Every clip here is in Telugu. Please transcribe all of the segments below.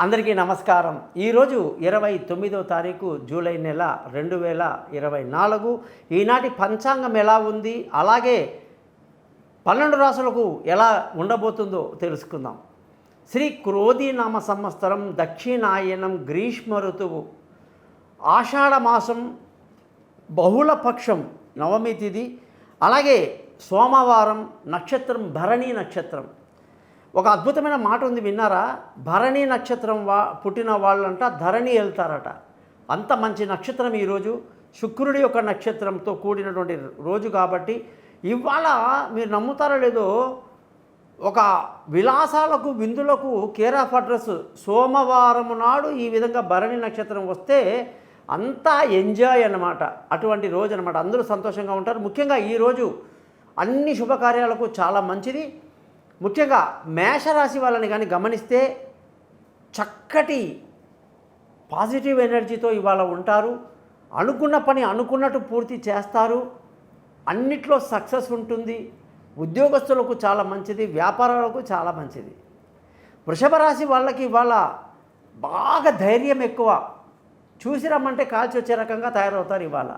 అందరికీ నమస్కారం. ఈరోజు 29వ తారీఖు జూలై నెల 2024. ఈనాటి పంచాంగం ఎలా ఉంది, అలాగే 12 రాసులకు ఎలా ఉండబోతుందో తెలుసుకుందాం. శ్రీ క్రోధీనామ సంవత్సరం, దక్షిణాయనం, గ్రీష్మ ఋతువు, ఆషాఢమాసం, బహుళపక్షం, నవమి తిథి, అలాగే సోమవారం, నక్షత్రం భరణి నక్షత్రం. ఒక అద్భుతమైన మాట ఉంది, విన్నారా? భరణి నక్షత్రం పుట్టిన వాళ్ళంట ధరణి వెళ్తారట. అంత మంచి నక్షత్రం ఈరోజు, శుక్రుడి యొక్క నక్షత్రంతో కూడినటువంటి రోజు. కాబట్టి ఇవాళ మీరు నమ్ముతారో లేదో, ఒక విలాసాలకు విందులకు కేర్ ఆఫ్ అడ్రస్ సోమవారం నాడు ఈ విధంగా భరణి నక్షత్రం వస్తే అంతా ఎంజాయ్ అన్నమాట. అటువంటి రోజు అన్నమాట. అందరూ సంతోషంగా ఉంటారు. ముఖ్యంగా ఈరోజు అన్ని శుభకార్యాలకు చాలా మంచిది. ముఖ్యంగా మేషరాశి వాళ్ళని కానీ గమనిస్తే చక్కటి పాజిటివ్ ఎనర్జీతో ఇవాళ ఉంటారు. అనుకున్న పని అనుకున్నట్టు పూర్తి చేస్తారు. అన్నిట్లో సక్సెస్ ఉంటుంది. ఉద్యోగస్తులకు చాలా మంచిది, వ్యాపారాలకు చాలా మంచిది. వృషభ రాశి వాళ్ళకి ఇవాళ బాగా ధైర్యం ఎక్కువ. చూసి రమ్మంటే కాల్చి వచ్చే రకంగా తయారవుతారు. ఇవాళ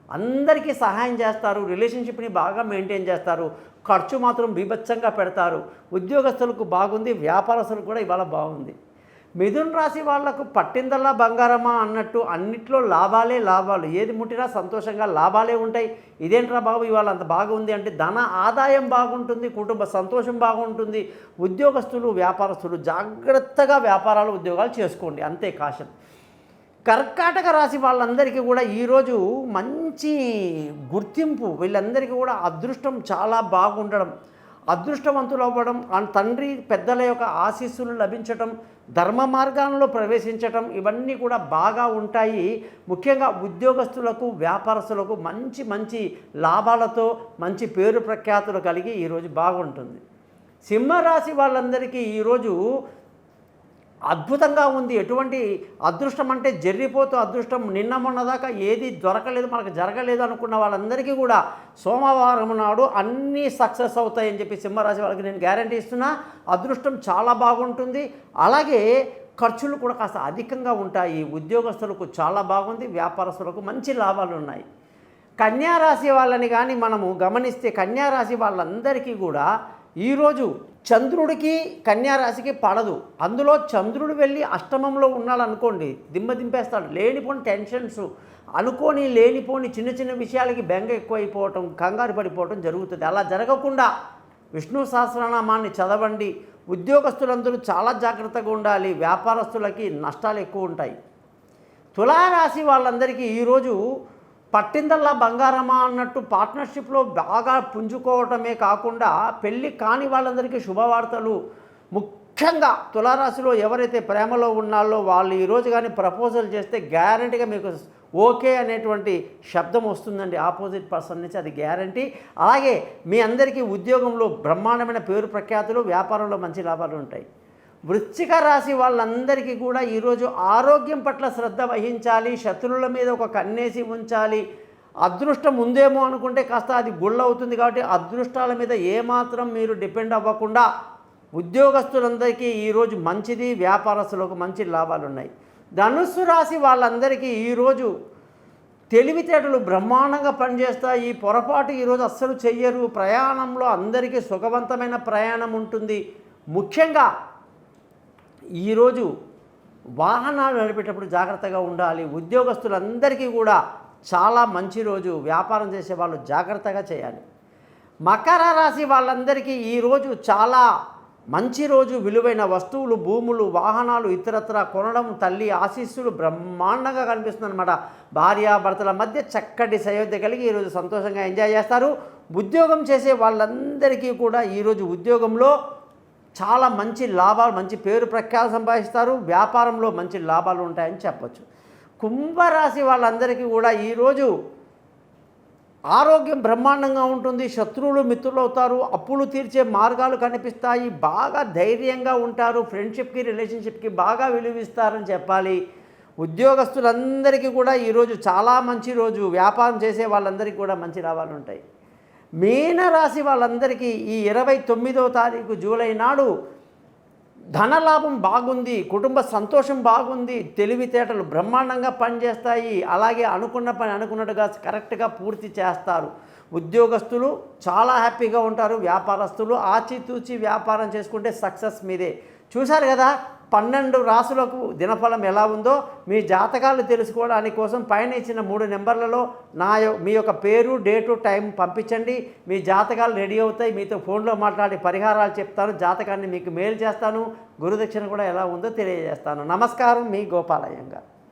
అందరికీ సహాయం చేస్తారు. రిలేషన్షిప్ని బాగా మెయింటైన్ చేస్తారు. ఖర్చు మాత్రం బీభత్సంగా పెడతారు. ఉద్యోగస్తులకు బాగుంది, వ్యాపారస్తులకు కూడా ఇవాళ బాగుంది. మిథున రాశి వాళ్లకు పట్టిందల్లా బంగారమా అన్నట్టు అన్నిట్లో లాభాలే లాభాలు. ఏది ముట్టినా సంతోషంగా లాభాలే ఉంటాయి. ఇదేంట్రా బాబు ఇవాళ అంత బాగుంది అంటే, ధన ఆదాయం బాగుంటుంది, కుటుంబ సంతోషం బాగుంటుంది. ఉద్యోగస్తులు, వ్యాపారస్తులు జాగ్రత్తగా వ్యాపారాలు, ఉద్యోగాలు చేసుకోండి, అంతే కాషన్. కర్కాటక రాశి వాళ్ళందరికీ కూడా ఈరోజు మంచి గుర్తింపు. వీళ్ళందరికీ కూడా అదృష్టం చాలా బాగుండడం, అదృష్టవంతులు అవ్వడం, తండ్రి పెద్దల యొక్క ఆశీస్సులు లభించటం, ధర్మ మార్గాల్లో ప్రవేశించటం, ఇవన్నీ కూడా బాగా ఉంటాయి. ముఖ్యంగా ఉద్యోగస్తులకు, వ్యాపారస్తులకు మంచి మంచి లాభాలతో మంచి పేరు ప్రఖ్యాతులు కలిగి ఈరోజు బాగుంటుంది. సింహరాశి వాళ్ళందరికీ ఈరోజు అద్భుతంగా ఉంది. ఎటువంటి అదృష్టం అంటే జర్రిపోతూ అదృష్టం. నిన్న మొన్నదాకా ఏది దొరకలేదు, మనకు జరగలేదు అనుకున్న వాళ్ళందరికీ కూడా సోమవారం నాడు అన్నీ సక్సెస్ అవుతాయని చెప్పి సింహరాశి వాళ్ళకి నేను గ్యారంటీ ఇస్తున్నా. అదృష్టం చాలా బాగుంటుంది. అలాగే ఖర్చులు కూడా కాస్త అధికంగా ఉంటాయి. ఉద్యోగస్తులకు చాలా బాగుంది, వ్యాపారస్తులకు మంచి లాభాలు ఉన్నాయి. కన్యారాశి వాళ్ళని కానీ మనము గమనిస్తే, కన్యారాశి వాళ్ళందరికీ కూడా ఈరోజు చంద్రుడికి కన్యారాశికి పడదు. అందులో చంద్రుడు వెళ్ళి అష్టమంలో ఉన్నాడనుకోండి, దింపేస్తాడు. లేనిపోని టెన్షన్స్, అనుకోని లేనిపోని చిన్న చిన్న విషయాలకి బెంగ ఎక్కువైపోవటం, కంగారు పడిపోవటం జరుగుతుంది. అలా జరగకుండా విష్ణు సహస్రనామాన్ని చదవండి. ఉద్యోగస్తులందరూ చాలా జాగ్రత్తగా ఉండాలి. వ్యాపారస్తులకి నష్టాలు ఎక్కువ ఉంటాయి. తులారాశి వాళ్ళందరికీ ఈరోజు పట్టిందల్లా బంగారమా అన్నట్టు పార్ట్నర్షిప్లో బాగా పుంజుకోవటమే కాకుండా పెళ్ళి కాని వాళ్ళందరికీ శుభవార్తలు. ముఖ్యంగా తులారాశిలో ఎవరైతే ప్రేమలో ఉన్నారో వాళ్ళు ఈరోజు కానీ ప్రపోజల్ చేస్తే గ్యారంటీగా మీకు ఓకే అనేటువంటి శబ్దం వస్తుందండి ఆపోజిట్ పర్సన్ నుంచి, అది గ్యారంటీ. అలాగే మీ అందరికీ ఉద్యోగంలో బ్రహ్మాండమైన పేరు ప్రఖ్యాతులు, వ్యాపారంలో మంచి లాభాలు ఉంటాయి. వృశ్చిక రాశి వాళ్ళందరికీ కూడా ఈరోజు ఆరోగ్యం పట్ల శ్రద్ధ వహించాలి. శత్రువుల మీద ఒక కన్నేసి ఉంచాలి. అదృష్టం ఉందేమో అనుకుంటే కాస్త అది గుళ్ళ అవుతుంది. కాబట్టి అదృష్టాల మీద ఏమాత్రం మీరు డిపెండ్ అవ్వకుండా ఉద్యోగస్తులందరికీ ఈరోజు మంచిది, వ్యాపారస్తులకు మంచి లాభాలు ఉన్నాయి. ధనుస్సు రాశి వాళ్ళందరికీ ఈరోజు తెలివితేటలు బ్రహ్మాండంగా పనిచేస్తాయి. పొరపాటు ఈరోజు అస్సలు చెయ్యరు. ప్రయాణంలో అందరికీ సుఖవంతమైన ప్రయాణం ఉంటుంది. ముఖ్యంగా ఈరోజు వాహనాలు నడిపేటప్పుడు జాగ్రత్తగా ఉండాలి. ఉద్యోగస్తులందరికీ కూడా చాలా మంచి రోజు. వ్యాపారం చేసే వాళ్ళు జాగ్రత్తగా చేయాలి. మకర రాశి వాళ్ళందరికీ ఈరోజు చాలా మంచి రోజు. విలువైన వస్తువులు, భూములు, వాహనాలు ఇతరత్ర కొనడం, తల్లి ఆశీస్సులు బ్రహ్మాండంగా కనిపిస్తుందన్నమాట. భార్యాభర్తల మధ్య చక్కటి సయోధ్య కలిగి ఈరోజు సంతోషంగా ఎంజాయ్ చేస్తారు. ఉద్యోగం చేసే వాళ్ళందరికీ కూడా ఈరోజు ఉద్యోగంలో చాలా మంచి లాభాలు, మంచి పేరు ప్రఖ్యాతి సంపాదిస్తారు. వ్యాపారంలో మంచి లాభాలు ఉంటాయని చెప్పచ్చు. కుంభరాశి వాళ్ళందరికీ కూడా ఈరోజు ఆరోగ్యం బ్రహ్మాండంగా ఉంటుంది. శత్రువులు మిత్రులు అవుతారు. అప్పులు తీర్చే మార్గాలు కనిపిస్తాయి. బాగా ధైర్యంగా ఉంటారు. ఫ్రెండ్షిప్కి, రిలేషన్షిప్కి బాగా విలువిస్తారని చెప్పాలి. ఉద్యోగస్తులందరికీ కూడా ఈరోజు చాలా మంచి రోజు. వ్యాపారం చేసే వాళ్ళందరికీ కూడా మంచి లాభాలు ఉంటాయి. మీనరాశి వాళ్ళందరికీ ఈ 29వ తారీఖు జూలై నాడు ధనలాభం బాగుంది, కుటుంబ సంతోషం బాగుంది, తెలివితేటలు బ్రహ్మాండంగా పనిచేస్తాయి, అలాగే అనుకున్న పని అనుకున్నట్టుగా కరెక్ట్గా పూర్తి చేస్తారు. ఉద్యోగస్తులు చాలా హ్యాపీగా ఉంటారు, వ్యాపారస్తులు ఆచితూచి వ్యాపారం చేసుకుంటే సక్సెస్ మీదే. చూశారు కదా 12 రాసులకు దినఫలం ఎలా ఉందో. మీ జాతకాలు తెలుసుకోవడానికి కోసం పైన ఇచ్చిన 3 నెంబర్లలో మీ యొక్క పేరు, డేటు, టైం పంపించండి. మీ జాతకాలు రెడీ అవుతాయి. మీతో ఫోన్లో మాట్లాడి పరిహారాలు చెప్తాను, జాతకాన్ని మీకు మెయిల్ చేస్తాను, గురుదక్షిణ కూడా ఎలా ఉందో తెలియజేస్తాను. నమస్కారం, మీ గోపాలయ్యంగార్.